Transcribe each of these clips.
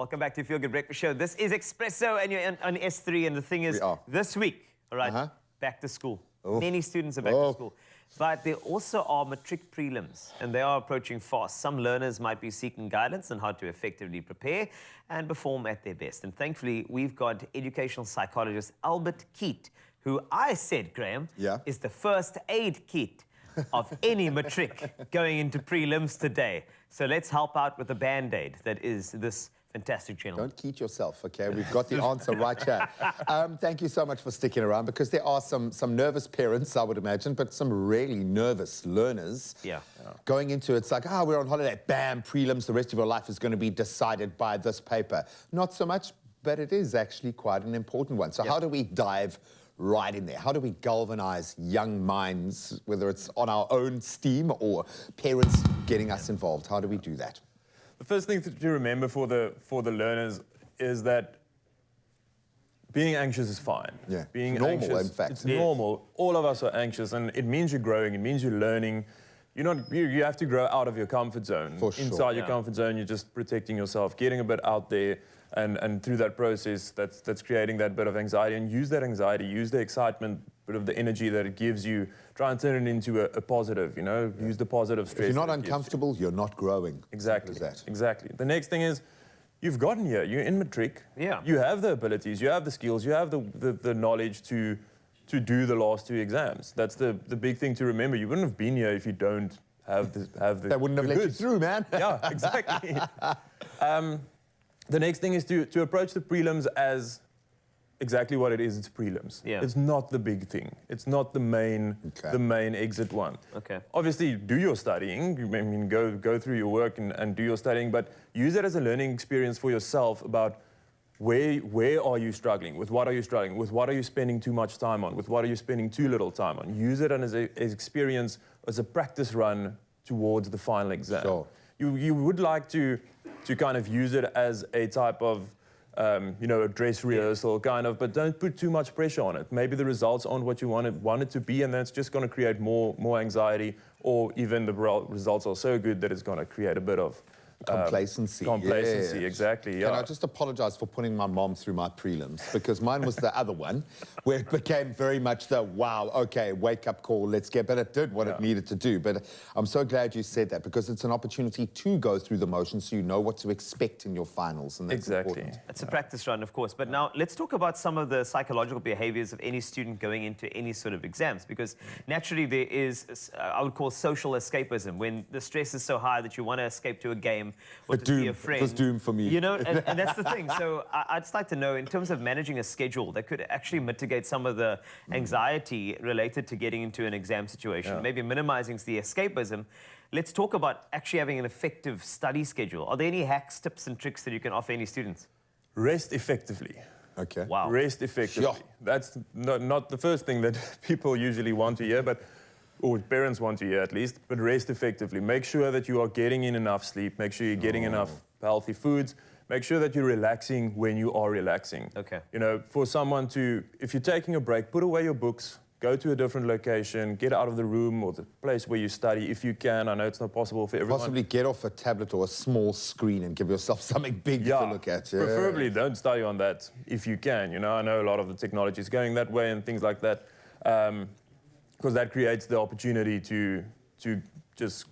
Welcome back to Feel Good Breakfast Show. This is Expresso, and you're on S3. And the thing is, this week, all right, back to school. Many students are back to school. But there also are Matric Prelims, and they are approaching fast. Some learners might be seeking guidance on how to effectively prepare and perform at their best. And thankfully, we've got educational psychologist Albert Keat, who I said, Graham, is the first aid kit of any Matric going into prelims today. So let's help out with the Band-Aid that is this fantastic channel. Don't kid yourself, okay? We've got the answer right here. Thank you so much for sticking around, because there are some nervous parents, I would imagine, but some really nervous learners. Going into it's like, we're on holiday, bam, prelims, the rest of your life is going to be decided by this paper. Not so much, but it is actually quite an important one. So how do we dive right in there? How do we galvanize young minds, whether it's on our own steam or parents getting us involved? How do we do that? The first thing to remember for the learners is that being anxious is fine. Being normal, anxious, in fact. It's normal. All of us are anxious, and it means you're growing. It means you're learning. You have to grow out of your comfort zone. For sure. Inside your comfort zone, you're just protecting yourself, getting a bit out there, and through that process, that's creating that bit of anxiety. And use that anxiety, use the excitement, bit of the energy that it gives you. Try and turn it into a positive. Use the positive stress. If you're not uncomfortable, you're not growing. Exactly. Exactly. The next thing is, you've gotten here. You're in Matric. You have the abilities. You have the skills. You have the knowledge to do the last two exams. That's the big thing to remember. You wouldn't have been here if you don't have the They wouldn't have let you through, man. Yeah, exactly. The next thing is to approach the prelims as exactly what it is. It's prelims. It's not the big thing. It's not the main exit one. Obviously, do your studying. I mean, go through your work and do your studying, but use it as a learning experience for yourself about where are you struggling? With what are you struggling? With what are you spending too much time on? With what are you spending too little time on? Use it as an experience, as a practice run towards the final exam. You would like to kind of use it as a type of a dress rehearsal kind of, but don't put too much pressure on it. Maybe the results aren't what you want it to be, and that's just going to create more anxiety, or even the results are so good that it's going to create a bit of complacency. Exactly. Can I just apologize for putting my mom through my prelims, because mine was the other one, where it became very much the, wow, okay, wake up call, let's get, but it did what it needed to do. But I'm so glad you said that, because it's an opportunity to go through the motions so you know what to expect in your finals, and that's important. It's a practice run, of course. But now let's talk about some of the psychological behaviors of any student going into any sort of exams, because naturally there is, I would call, social escapism, when the stress is so high that you want to escape to a game or to see a friend. It was doom for me. And that's the thing. So I'd just like to know, in terms of managing a schedule that could actually mitigate some of the anxiety related to getting into an exam situation, maybe minimizing the escapism, let's talk about actually having an effective study schedule. Are there any hacks, tips and tricks that you can offer any students? Rest effectively. Wow. Rest effectively. That's not the first thing that people usually want to hear, or parents want to hear at least, but rest effectively. Make sure that you are getting in enough sleep. Make sure you're getting enough healthy foods. Make sure that you're relaxing when you are relaxing. For someone if you're taking a break, put away your books, go to a different location, get out of the room or the place where you study if you can. I know it's not possible for everyone. Possibly get off a tablet or a small screen and give yourself something big to look at. Preferably don't study on that if you can. I know a lot of the technology is going that way and things like that. Because that creates the opportunity to just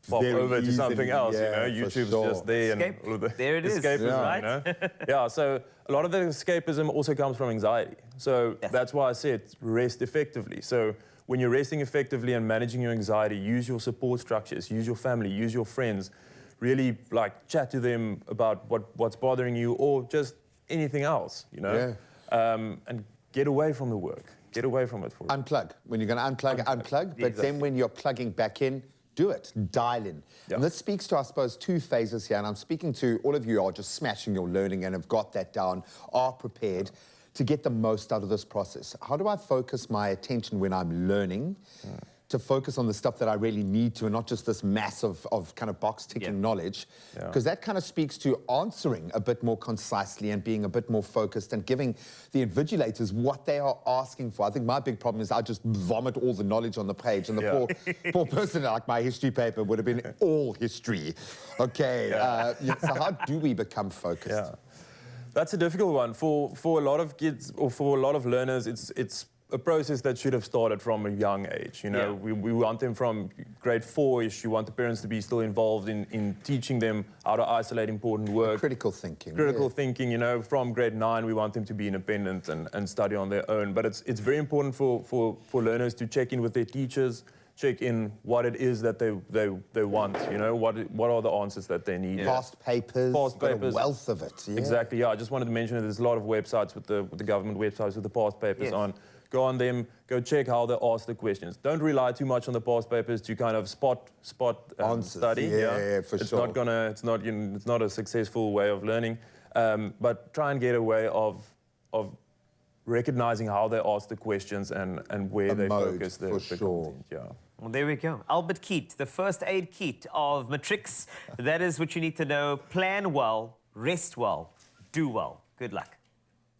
pop over to something else, YouTube's just there. And all of there it is. Escapism, right? So a lot of the escapism also comes from anxiety. So that's why I said rest effectively. So when you're resting effectively and managing your anxiety, use your support structures, use your family, use your friends, really chat to them about what's bothering you, or just anything else, and get away from the work. Get away from it. Unplug. When you're going to unplug. But then when you're plugging back in, do it. Dial in. And this speaks to, I suppose, two phases here. And I'm speaking to all of you who are just smashing your learning and have got that down, are prepared to get the most out of this process. How do I focus my attention when I'm learning to focus on the stuff that I really need to and not just this mass of kind of box-ticking knowledge, because that kind of speaks to answering a bit more concisely and being a bit more focused and giving the invigilators what they are asking for. I think my big problem is I just vomit all the knowledge on the page, and the poor person, like my history paper would have been all history. Okay, so how do we become focused? Yeah. That's a difficult one. For a lot of kids, or for a lot of learners, it's a process that should have started from a young age. You know, we want them from grade 4-ish. You want the parents to be still involved in teaching them how to isolate important work. Critical thinking. Critical thinking, you know, from grade 9, we want them to be independent and study on their own. But it's very important for learners to check in with their teachers, check in what it is that they want, you know, what are the answers that they need. Past papers, got a wealth of it. Exactly, yeah. I just wanted to mention that there's a lot of websites with the government websites with the past papers on. Go on them, go check how they ask the questions. Don't rely too much on the past papers to kind of spot study. Yeah, for sure. It's not a successful way of learning, but try and get a way of recognizing how they ask the questions and where they focus the content. Yeah. Well, there we go. Albert Kit, the first aid kit of Matrics. That is what you need to know. Plan well, rest well, do well. Good luck.